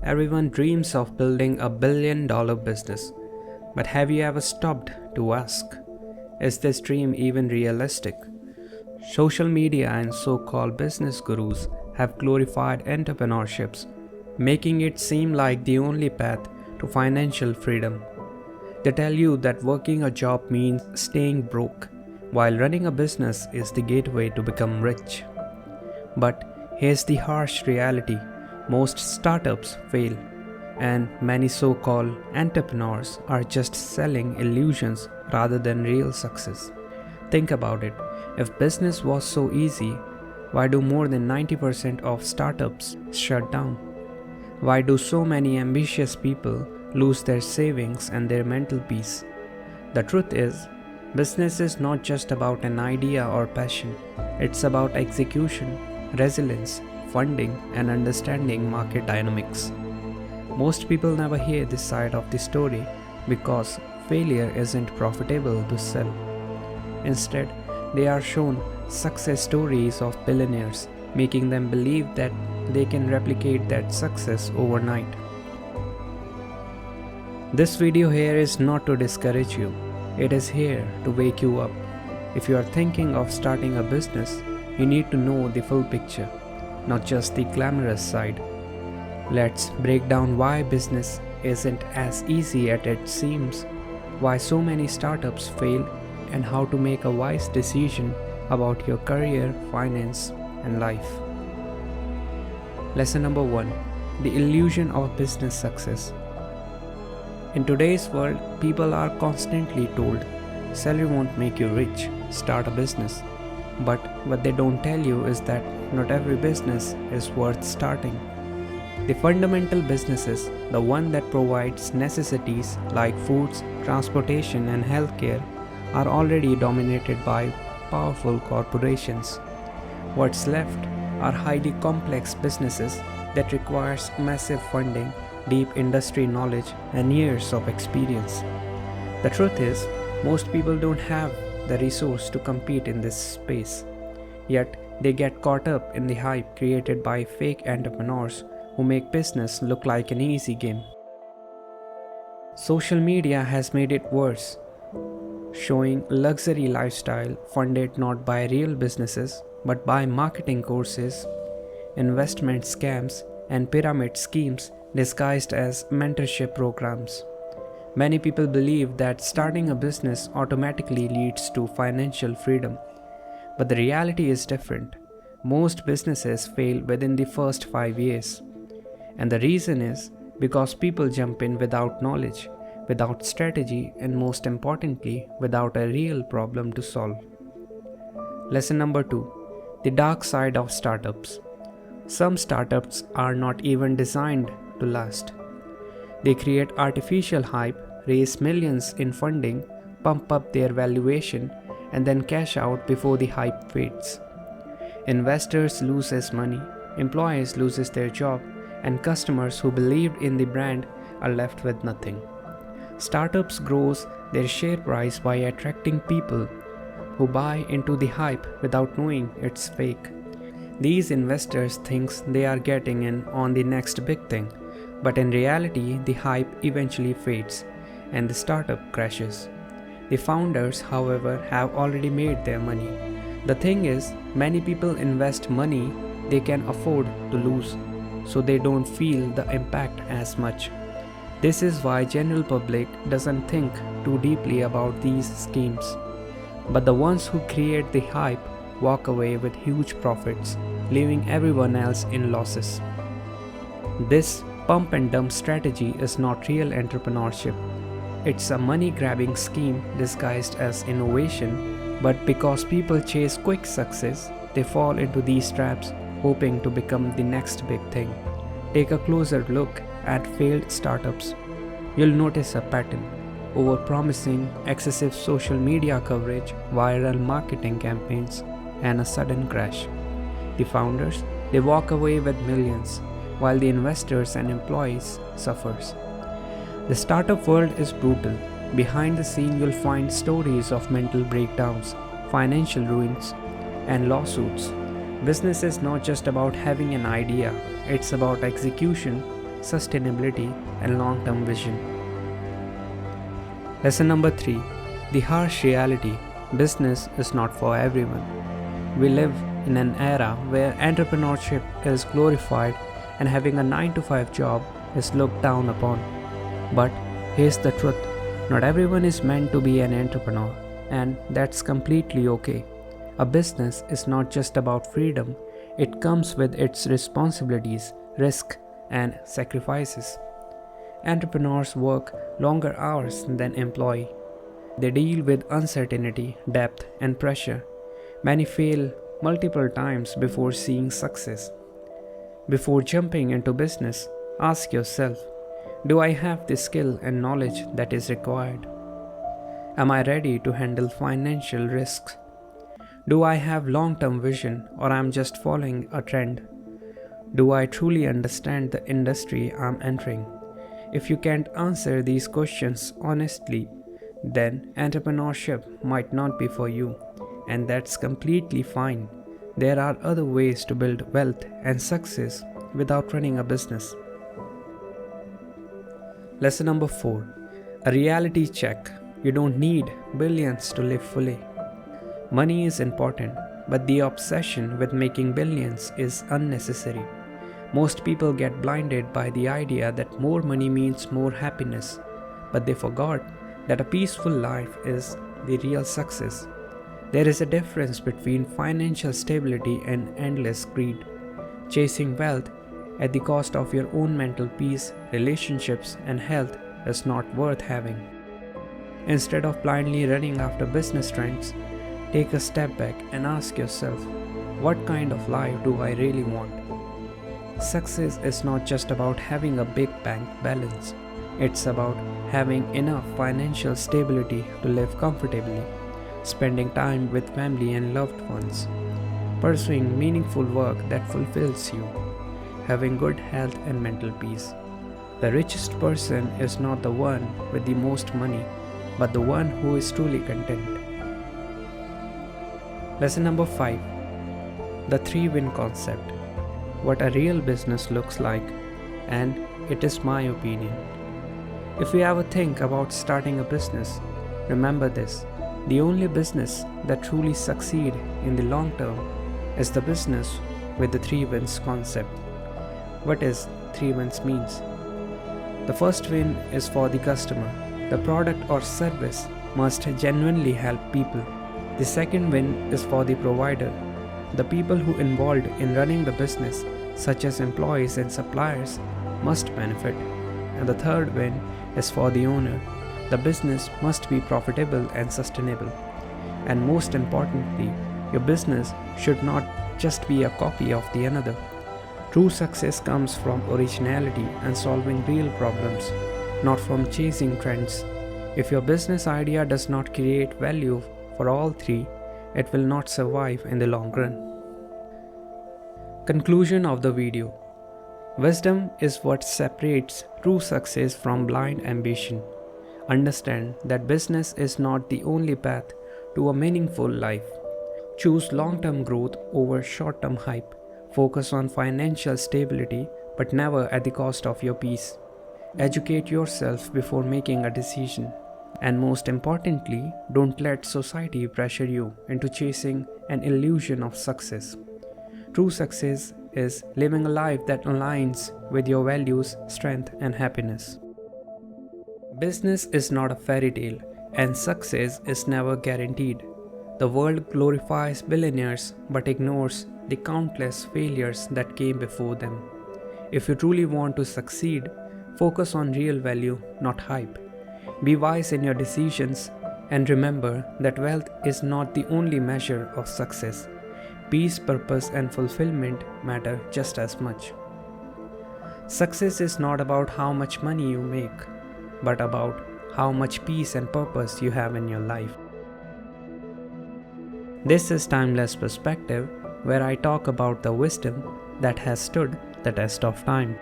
Everyone dreams of building a $1 billion business, but have you ever stopped to ask, is this dream even realistic? Social media and so called business gurus have glorified entrepreneurships, making it seem like the only path to financial freedom. They tell you that working a job means staying broke, while running a business is the gateway to become rich. But here's the harsh reality: most startups fail, and many so called entrepreneurs are just selling illusions rather than real success. Think about it: if business was so easy, why do more than 90% of startups shut down? Why do so many ambitious people lose their savings and their mental peace? The truth is, business is not just about an idea or passion, it's about execution, resilience, funding, and understanding market dynamics. Most people never hear this side of the story because failure isn't profitable to sell. Instead, they are shown success stories of billionaires, making them believe that they can replicate that success overnight. This video here is not to discourage you, it is here to wake you up. If you are thinking of starting a business, you need to know the full picture, not just the glamorous side. Let's break down why business isn't as easy as it seems, why so many startups fail, and how to make a wise decision about your career, finance, and life. Lesson number 1: the illusion of business success. In today's world, people are constantly told, salary won't make you rich, start a business. But what they don't tell you is that not every business is worth starting. The fundamental businesses, the one that provides necessities like foods, transportation, and healthcare, are already dominated by powerful corporations. What's left are highly complex businesses that requires massive funding, deep industry knowledge, and years of experience. The truth is, most people don't have the resource to compete in this space. Yet, they get caught up in the hype created by fake entrepreneurs who make business look like an easy game. Social media has made it worse, showing luxury lifestyle funded not by real businesses but by marketing courses, investment scams, and pyramid schemes disguised as mentorship programs. Many people believe that starting a business automatically leads to financial freedom, but the reality is different. Most businesses fail within the first 5 years, and the reason is because people jump in without knowledge, without strategy, and most importantly, without a real problem to solve. Lesson number 2: the dark side of startups. Some startups are not even designed to last. They create artificial hype, raise millions in funding, pump up their valuation, and then cash out before the hype fades. Investors loses money, employees loses their job, and customers who believed in the brand are left with nothing. Startups grows their share price by attracting people who buy into the hype without knowing it's fake. These investors think they are getting in on the next big thing, but in reality, the hype eventually fades and the startup crashes. The founders, however, have already made their money. The thing is, many people invest money they can afford to lose, so they don't feel the impact as much. This is why general public doesn't think too deeply about these schemes. But the ones who create the hype walk away with huge profits, leaving everyone else in losses. This pump and dump strategy is not real entrepreneurship. It's a money-grabbing scheme disguised as innovation, but because people chase quick success, they fall into these traps hoping to become the next big thing. Take a closer look at failed startups. You'll notice a pattern: overpromising, excessive social media coverage, viral marketing campaigns, and a sudden crash. The founders, they walk away with millions, while the investors and employees suffers. The startup world is brutal. Behind the scene, you'll find stories of mental breakdowns, financial ruins, and lawsuits. Business is not just about having an idea, it's about execution, sustainability, and long term vision. Lesson number 3: the harsh reality: business is not for everyone. We live in an era where entrepreneurship is glorified and having a 9 to 5 job is looked down upon. But here's the truth: not everyone is meant to be an entrepreneur, and that's completely okay. A business is not just about freedom, it comes with its responsibilities, risk, and sacrifices. Entrepreneurs work longer hours than employees. They deal with uncertainty, depth, and pressure. Many fail multiple times before seeing success. Before jumping into business, ask yourself: do I have the skill and knowledge that is required? Am I ready to handle financial risks? Do I have long-term vision, or am I just following a trend? Do I truly understand the industry I'm entering? If you can't answer these questions honestly, then entrepreneurship might not be for you, and that's completely fine. There are other ways to build wealth and success without running a business. Lesson number 4: a reality check. You don't need billions to live fully. Money is important, but the obsession with making billions is unnecessary. Most people get blinded by the idea that more money means more happiness, but they forgot that a peaceful life is the real success. There is a difference between financial stability and endless greed. Chasing wealth at the cost of your own mental peace, relationships, and health is not worth having. Instead of blindly running after business trends, take a step back and ask yourself, what kind of life do I really want? Success is not just about having a big bank balance. It's about having enough financial stability to live comfortably, spending time with family and loved ones, pursuing meaningful work that fulfills you, having good health and mental peace. The richest person is not the one with the most money, but the one who is truly content. Lesson number 5: the 3-win concept. What a real business looks like, and it is my opinion. If you ever think about starting a business, remember this: the only business that truly succeeds in the long term is the business with the 3 wins concept. What is 3 wins means? The first win is for the customer. The product or service must genuinely help people. The second win is for the provider. The people who involved in running the business, such as employees and suppliers, must benefit. And the third win is for the owner. The business must be profitable and sustainable. And most importantly, your business should not just be a copy of the another. True success comes from originality and solving real problems, not from chasing trends. If your business idea does not create value for all 3, it will not survive in the long run. Conclusion of the video: wisdom is what separates true success from blind ambition. Understand that business is not the only path to a meaningful life. Choose long-term growth over short-term hype. Focus on financial stability, but never at the cost of your peace. Educate yourself before making a decision. And most importantly, don't let society pressure you into chasing an illusion of success. True success is living a life that aligns with your values, strength, and happiness. Business is not a fairy tale, and success is never guaranteed. The world glorifies billionaires but ignores the countless failures that came before them. If you truly want to succeed, focus on real value, not hype. Be wise in your decisions, and remember that wealth is not the only measure of success. Peace, purpose, and fulfillment matter just as much. Success is not about how much money you make, but about how much peace and purpose you have in your life. This is Timeless Perspective, where I talk about the wisdom that has stood the test of time.